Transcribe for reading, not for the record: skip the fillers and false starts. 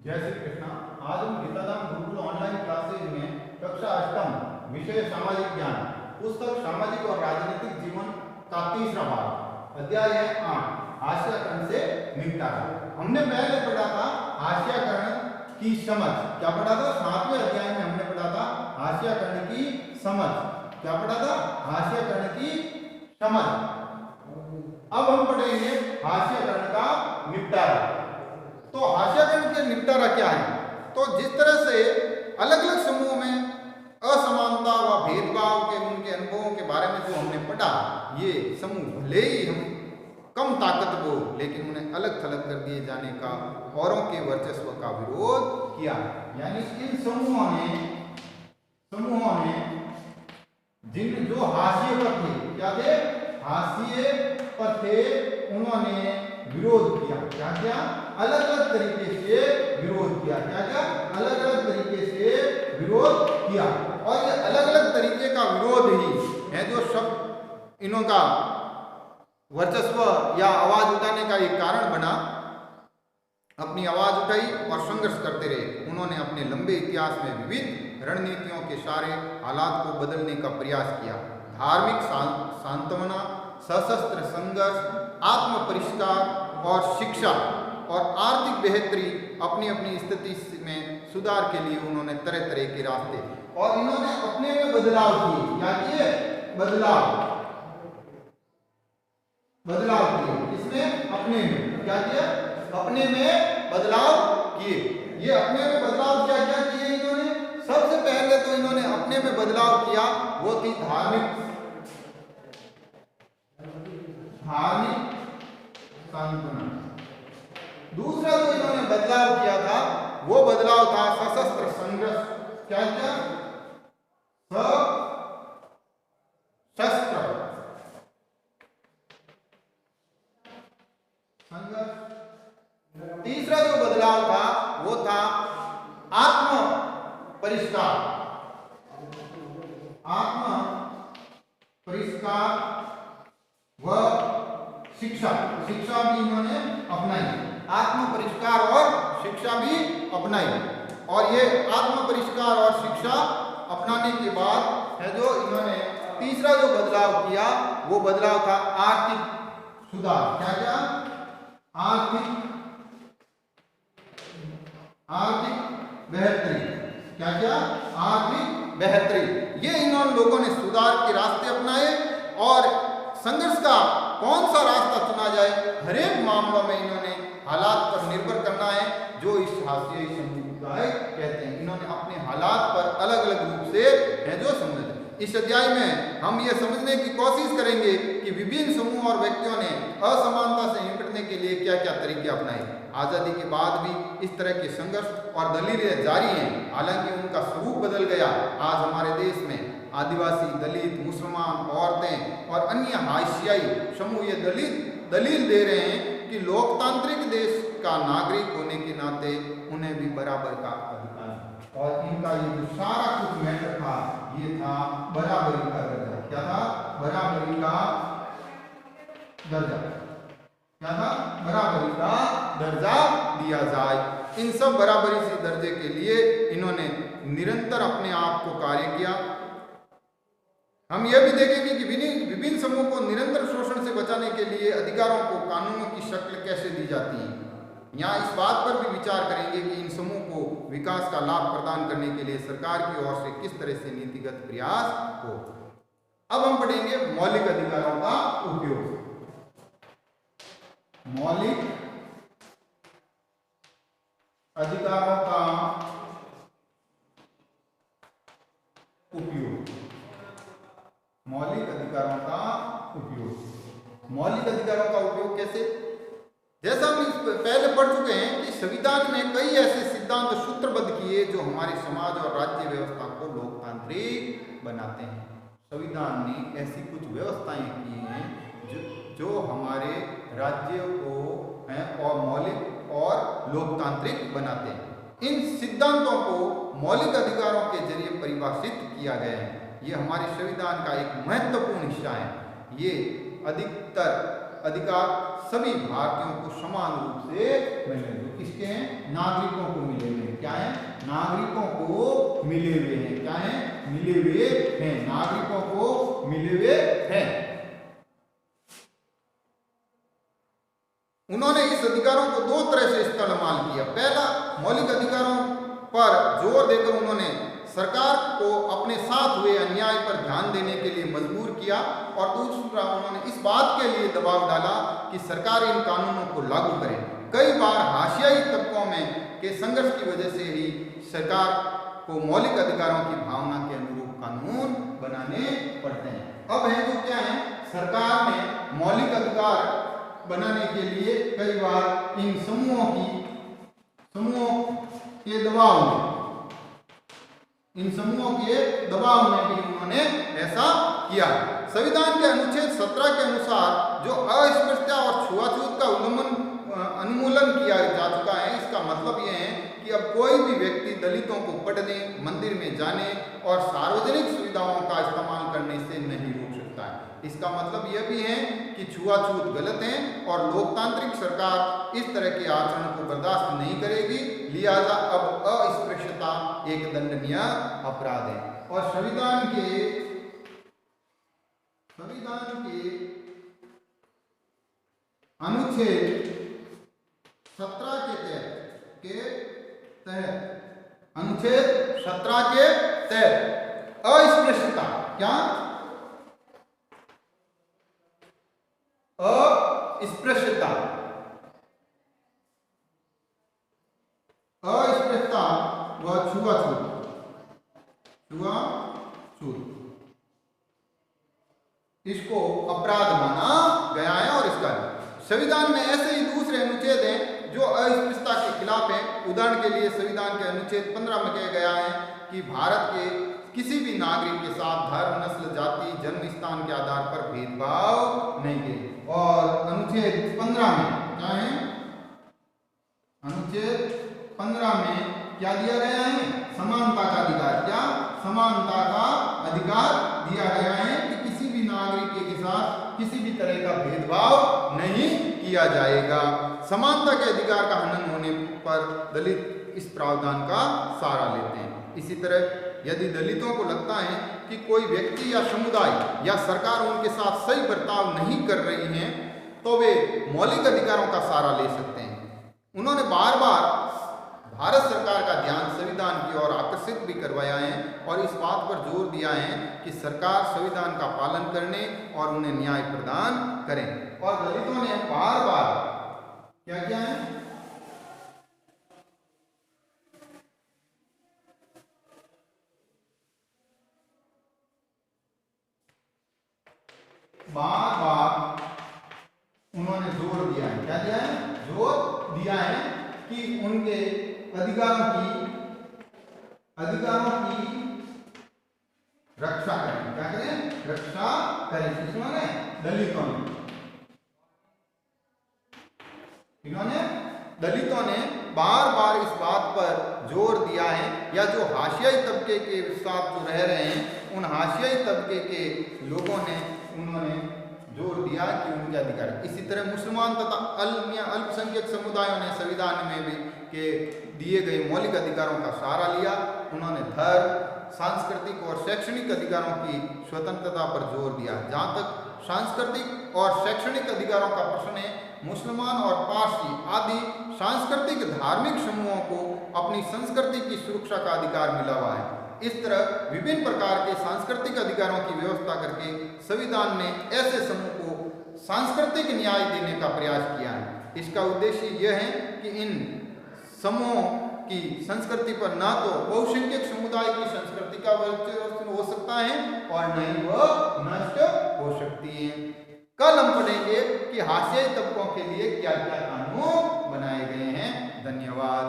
जय श्री कृष्णा। आज हम गीताधाम गुरुकुल ऑनलाइन क्लासेज में कक्षा अष्टम विषय सामाजिक ज्ञान पुस्तक सामाजिक और राजनीतिक जीवन का तीसरा भाग अध्याय है 8 हास्याकरण से निपटारा। हमने पहले पढ़ा था हास्याकरण की समझ। क्या पढ़ा था? 7वें अध्याय में हमने पढ़ा था हास्याकरण की समझ। क्या पढ़ा था? हास्याकरण की समझ। अब हम पढ़ेंगे हास्याकरण का निपटारा। तो हास्याकरण के निपटारा क्या है? तो जिस तरह से अलग अलग समूहों में असमानता व भेदभाव के उनके अनुभवों के बारे में जो हमने पढ़ा, ये समूह भले ही हम कम ताकत हो लेकिन उन्हें अलग थलग कर दिए जाने का औरों के वर्चस्व का विरोध किया। यानी इन समूहों ने जिन जो हाशिए पर थे, क्या थे? हाशिए पर थे, उन्होंने विरोध किया। क्या क्या? अलग अलग तरीके से विरोध किया। क्या क्या? अलग अलग तरीके से विरोध किया। और ये अलग अलग तरीके का विरोध ही है जो सब इन्हों का वर्चस्व या आवाज उठाने का एक कारण बना। अपनी आवाज उठाई और संघर्ष करते रहे। उन्होंने अपने लंबे इतिहास में विविध रणनीतियों के सारे हालात को बदलने का प्रयास किया। धार्मिक सांत्वना, सशस्त्र संघर्ष, आत्म परिष्कार और शिक्षा और आर्थिक बेहतरी, अपनी अपनी स्थिति में सुधार के लिए उन्होंने तरह तरह के रास्ते और इन्होंने अपने में बदलाव किए। क्या किए? बदलाव किए। इसमें अपने में क्या किया? अपने में बदलाव किए। ये अपने में बदलाव क्या क्या किए इन्होंने? सबसे पहले तो इन्होंने अपने में बदलाव किया, वो थी धार्मिक सांत्वना। दूसरा जो इन्होंने बदलाव किया था, वो बदलाव था सशस्त्र संघर्ष। क्या क्या? सशस्त्र संघर्ष। तीसरा जो बदलाव था वो था आत्म परिष्कार व शिक्षा भी इन्होंने अपनाई। आत्म परिष्कार और शिक्षा भी अपनाई। और ये आत्म परिष्कार और शिक्षा अपनाने के बाद है जो इन्होंने तीसरा जो बदलाव किया, वो बदलाव था आर्थिक सुधार। क्या क्या? आर्थिक बेहतरी। क्या क्या? आर्थिक बेहतरी। ये इन्होंने लोगों ने सुधार के रास्ते अपनाए। और संघर्ष का कौन सा रास्ता चुना जाए, हर एक मामलों में इन्होंने हालात पर निर्भर करना है, जो इस हाशिए समुदाय कहते हैं। इन्होंने अपने हालात पर अलग अलग रूप से है जो समझे। इस अध्याय में हम ये समझने की कोशिश करेंगे कि विभिन्न समूह और व्यक्तियों ने असमानता से निपटने के लिए क्या क्या तरीके अपनाए। आज़ादी के बाद भी इस तरह के संघर्ष और दलीलें जारी हैं, हालांकि उनका स्वरूप बदल गया। आज हमारे देश में आदिवासी, दलित, मुसलमान, औरतें और अन्य हाशियाई समूह ये दलील दे रहे हैं कि लोकतांत्रिक देश का नागरिक होने के नाते उन्हें भी बराबर का अधिकार है। और इनका ये जो सारा कुछ मैटर था, ये था बराबरी का दर्जा। क्या था? बराबरी का दर्जा। क्या था? बराबरी का दर्जा दिया जाए। इन सब बराबरी से दर्जे के लिए इन्होंने निरंतर अपने आप को कार्य किया। हम यह भी देखेंगे कि विभिन्न समूह को निरंतर शोषण से बचाने के लिए अधिकारों को कानूनों की शक्ल कैसे दी जाती है। यहाँ इस बात पर भी विचार करेंगे कि इन समूह को विकास का लाभ प्रदान करने के लिए सरकार की ओर से किस तरह से नीतिगत प्रयास हो। अब हम पढ़ेंगे मौलिक अधिकारों का उपयोग। मौलिक अधिकारों का उपयोग। मौलिक अधिकारों का उपयोग। मौलिक अधिकारों का उपयोग कैसे? जैसा हम पहले पढ़ चुके हैं कि संविधान में कई ऐसे सिद्धांत सूत्रबद्ध किए जो हमारे समाज और राज्य व्यवस्था को लोकतांत्रिक बनाते हैं। संविधान ने ऐसी कुछ व्यवस्थाएं की हैं जो हमारे राज्य को और मौलिक और लोकतांत्रिक बनाते हैं। इन सिद्धांतों को मौलिक अधिकारों के जरिए परिभाषित किया गया है। ये हमारे संविधान का एक महत्वपूर्ण हिस्सा है। ये अधिकतर अधिकार सभी भारतीयों को समान रूप से मिले। जो किसके हैं? नागरिकों को मिले हुए हैं। क्या है? नागरिकों को मिले हुए हैं। क्या है? मिले हुए हैं। नागरिकों को मिले हुए हैं। उन्होंने इस अधिकारों को दो तरह से इस्तेमाल किया। पहला, मौलिक अधिकारों पर जोर देकर उन्होंने सरकार को अपने साथ हुए अन्याय पर ध्यान देने के लिए मजबूर किया, और दूसरा, उन्होंने इस बात के लिए दबाव डाला कि सरकार इन कानूनों को लागू करे। कई बार हाशियाई तबकों में के संघर्ष की वजह से ही सरकार को मौलिक अधिकारों की भावना के अनुरूप कानून बनाने पड़ते हैं। अब है जो क्या है, सरकार ने मौलिक अधिकार बनाने के लिए कई बार इन समूहों के दबाव में भी उन्होंने ऐसा किया। संविधान के अनुच्छेद 17 के अनुसार जो अस्पृश्यता और छुआछूत का उन्मूलन किया जा चुका है, इसका मतलब यह है कि अब कोई भी व्यक्ति दलितों को पढ़ने, मंदिर में जाने और सार्वजनिक सुविधाओं का इस्तेमाल करने से नहीं रोक सकता है। इसका मतलब यह भी है कि छुआछूत गलत है और लोकतांत्रिक सरकार इस तरह के आचरण को बर्दाश्त नहीं करेगी, लिहाजा अब अस्पृश्यता एक दंडनीय अपराध है। और संविधान के अनुच्छेद 17 के तहत अनुच्छेद 17 के तहत अस्पृश्यता, क्या? अस्पृश्यता व छुआछूत इसको अपराध माना गया है। और इसका संविधान में ऐसे ही दूसरे अनुच्छेद हैं जो अस्पृश्यता के खिलाफ हैं। उदाहरण के लिए संविधान के अनुच्छेद 15 में कहा गया है कि भारत के किसी भी नागरिक के साथ धर्म, नस्ल, जाति, जन्म स्थान के आधार पर भेदभाव नहीं किए। और अनुच्छेद 15 में क्या है? अनुच्छेद 15 में क्या दिया गया है? समानता का अधिकार। क्या? समानता का अधिकार दिया गया है कि किसी भी नागरिक के साथ किसी भी तरह का भेदभाव नहीं किया जाएगा। समानता के अधिकार का हनन होने पर दलित इस प्रावधान का सहारा लेते हैं। इसी तरह यदि दलितों को लगता है कि कोई व्यक्ति या समुदाय या सरकार उनके साथ सही बर्ताव नहीं कर रही है, तो वे मौलिक अधिकारों का सहारा ले सकते हैं। उन्होंने बार बार भारत सरकार का ध्यान संविधान की ओर आकर्षित भी करवाया है और इस बात पर जोर दिया है कि सरकार संविधान का पालन करने और उन्हें न्याय प्रदान करें। और दलितों ने बार बार क्या किया है? बार बार उन्होंने जोर दिया है। क्या दिया है? जोर दिया है कि उनके अधिकारों की रक्षा करें। क्या करें? रक्षा करें। किसने? दलितों ने। इन्होंने दलितों ने बार बार इस बात पर जोर दिया है, या जो हाशियाई तबके के साथ जो रह रहे हैं उन हाशियाई तबके के लोगों ने उन्होंने जोर दिया कि उनके अधिकार। इसी तरह मुसलमान तथा अल्पसंख्यक समुदायों ने संविधान में भी के दिए गए मौलिक अधिकारों का सहारा लिया। उन्होंने धर्म, सांस्कृतिक और शैक्षणिक अधिकारों की स्वतंत्रता पर जोर दिया। जहाँ तक सांस्कृतिक और शैक्षणिक अधिकारों का प्रश्न है, मुसलमान और पारसी आदि सांस्कृतिक धार्मिक समूहों को अपनी संस्कृति की सुरक्षा का अधिकार मिला हुआ है। इस तरह विभिन्न प्रकार के सांस्कृतिक अधिकारों की व्यवस्था करके संविधान ने ऐसे समूह को सांस्कृतिक न्याय देने का प्रयास किया है। इसका उद्देश्य यह है कि इन समूहों की संस्कृति पर न तो बहुसंख्यक समुदाय की संस्कृति का वर्चस्व हो सकता है और न ही वह नष्ट हो सकती है। कल हम पढ़ेंगे कि हाशियाई तबकों के लिए क्या क्या कानून बनाए गए हैं। धन्यवाद।